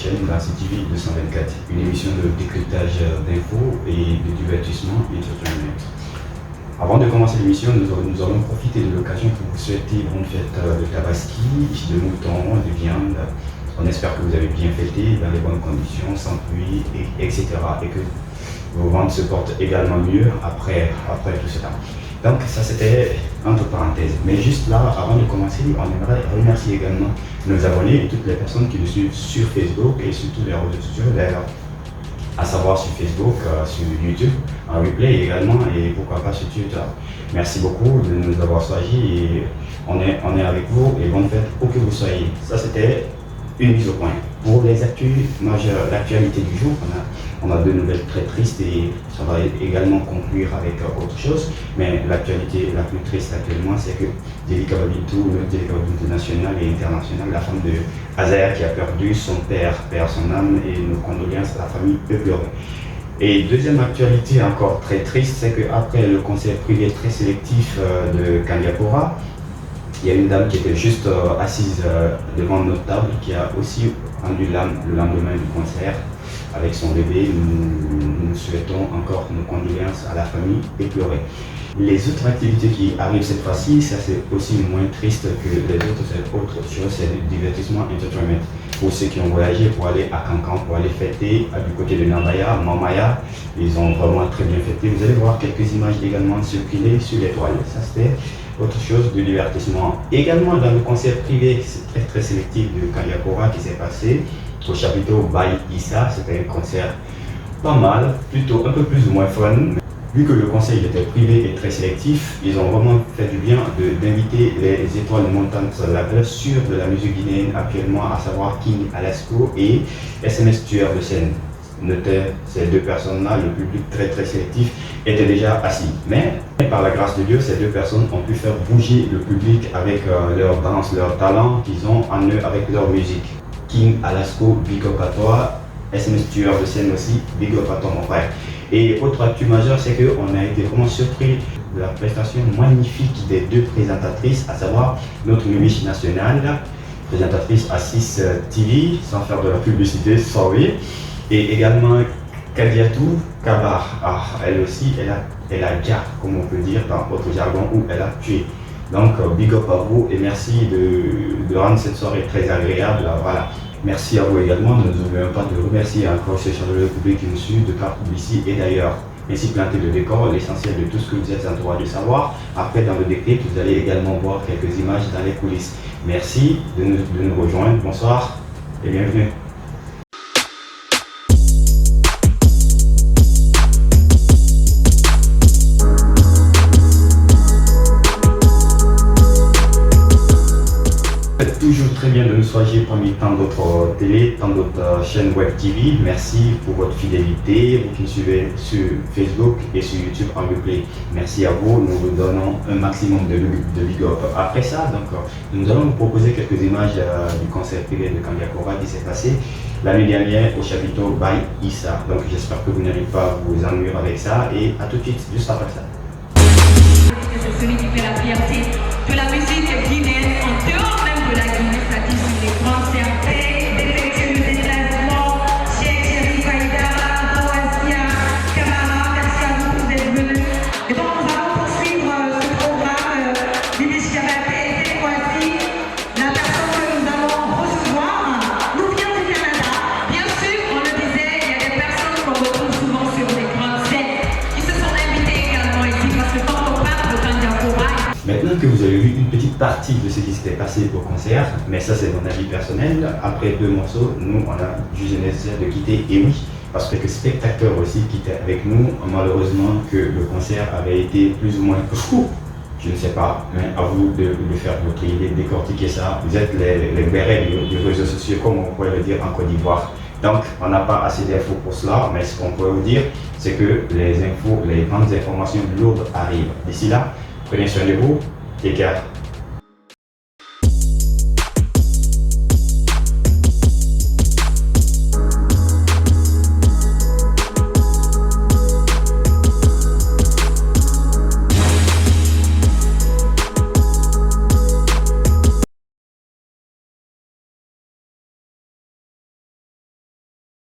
chaîne, la CTV 224, une émission de décryptage d'infos et de divertissement entertainment. Avant de commencer l'émission, nous allons profiter de l'occasion pour vous souhaiter bonne fête de Tabaski, de moutons, de viande. On espère que vous avez bien fêté dans les bonnes conditions, sans pluie, etc. Et que vos ventes se portent également mieux après tout ce temps. Donc ça c'était entre parenthèses. Mais juste là, avant de commencer, on aimerait remercier également nos abonnés et toutes les personnes qui nous suivent sur Facebook et sur tous les réseaux sociaux, d'ailleurs, à savoir sur Facebook, sur YouTube, en replay également, et pourquoi pas sur Twitter. Merci beaucoup de nous avoir choisis et on est avec vous et bonne fête où que vous soyez. Ça c'était une mise au point. Pour les actus majeures, l'actualité du jour, on a deux nouvelles très tristes et ça va également conclure avec autre chose. Mais l'actualité la plus triste actuellement, c'est que Djelika Babintou, notre Djelika Babintou national et international, la femme de Azaïa qui a perdu son père, son âme, et nos condoléances à la famille peut pleurer. Et deuxième actualité encore très triste, c'est qu'après le concert privé très sélectif de Kandiapora, il y a une dame qui était juste assise devant notre table qui a aussi rendu l'âme le lendemain du concert avec son bébé. Nous souhaitons encore nos condoléances à la famille éplorée. Les autres activités qui arrivent cette fois-ci, ça c'est aussi moins triste que les autres, c'est du divertissement entertainment. Pour ceux qui ont voyagé pour aller à Cancan, pour aller fêter du côté de Nambaya, Mamaya, ils ont vraiment très bien fêté. Vous allez voir quelques images également circuler sur les toiles. Ça c'était autre chose de divertissement. Également dans le concert privé très sélectif de Kandiapora qui s'est passé au chapiteau by Issa, c'était un concert pas mal, plutôt un peu plus ou moins fun. Vu que le concert était privé et très sélectif, ils ont vraiment fait du bien d'inviter les étoiles montantes sur de la musique guinéenne actuellement, à savoir King Alasco et SMS Tueur de scène. Notez ces deux personnes-là, le public très sélectif était déjà assis. Mais par la grâce de Dieu, ces deux personnes ont pu faire bouger le public avec leur danse, leur talent qu'ils ont en eux avec leur musique. King Alasco, big up à toi. SMS Tueur de scène aussi, big up à toi mon frère. Et autre actu majeur, c'est qu'on a été vraiment surpris de la prestation magnifique des deux présentatrices, à savoir notre Nubiche nationale, présentatrice à 6 TV, sans faire de la publicité, sorry. Et également Kadiatou Kabar, elle aussi, elle a déjà, comme on peut dire dans votre jargon, où elle a tué. Donc big up à vous et merci de rendre cette soirée très agréable. Voilà. Merci à vous également. Ne nous oublions pas de remercier encore ces chaleureux publics qui nous suivent de partout ici et d'ailleurs. Ainsi planter le décor, l'essentiel de tout ce que vous êtes en droit de savoir. Après, dans le décrypte, vous allez également voir quelques images dans les coulisses. Merci de nous rejoindre. Bonsoir et bienvenue. Toujours très bien de nous choisir parmi tant d'autres télé, tant d'autres chaînes web TV. Merci pour votre fidélité, vous qui nous suivez sur Facebook et sur YouTube en replay. Merci à vous, nous vous donnons un maximum de big up. Après ça, donc, nous allons vous proposer quelques images du concert privé de Kandiapora qui s'est passé l'année dernière au chapiteau by Issa. Donc j'espère que vous n'allez pas vous ennuyer avec ça et à tout de suite, juste après ça. C'est celui qui fait la fierté de la musique guinéenne en dehors même de la Guinée, c'est-à-dire sur les concerts, d'effectuer le déplacement. Cheikh Faïda, Boasia, Camara, merci à vous d'être venus. Et donc nous allons poursuivre ce programme d'initiative. Et voici la personne que nous allons recevoir. Nous vient du Canada. Bien sûr, on le disait, il y a des personnes qu'on retrouve souvent sur les grandes scènes qui se sont invitées également ici parce que quand on parle de Kandiapora. Maintenant que vous avez vu une petite partie de ce qui s'était passé au concert, mais ça c'est mon avis personnel, après 2 morceaux, nous on a jugé nécessaire de quitter, et oui, parce que quelques spectateurs aussi qui étaient avec nous, malheureusement que le concert avait été plus ou moins fou. Je ne sais pas, mais à vous de faire votre idée, de décortiquer ça. Vous êtes les bérets des réseaux sociaux, comme on pourrait le dire en Côte d'Ivoire. Donc on n'a pas assez d'infos pour cela, mais ce qu'on peut vous dire, c'est que les infos, les grandes informations lourdes arrivent. D'ici là, prenez soin de vous, take care.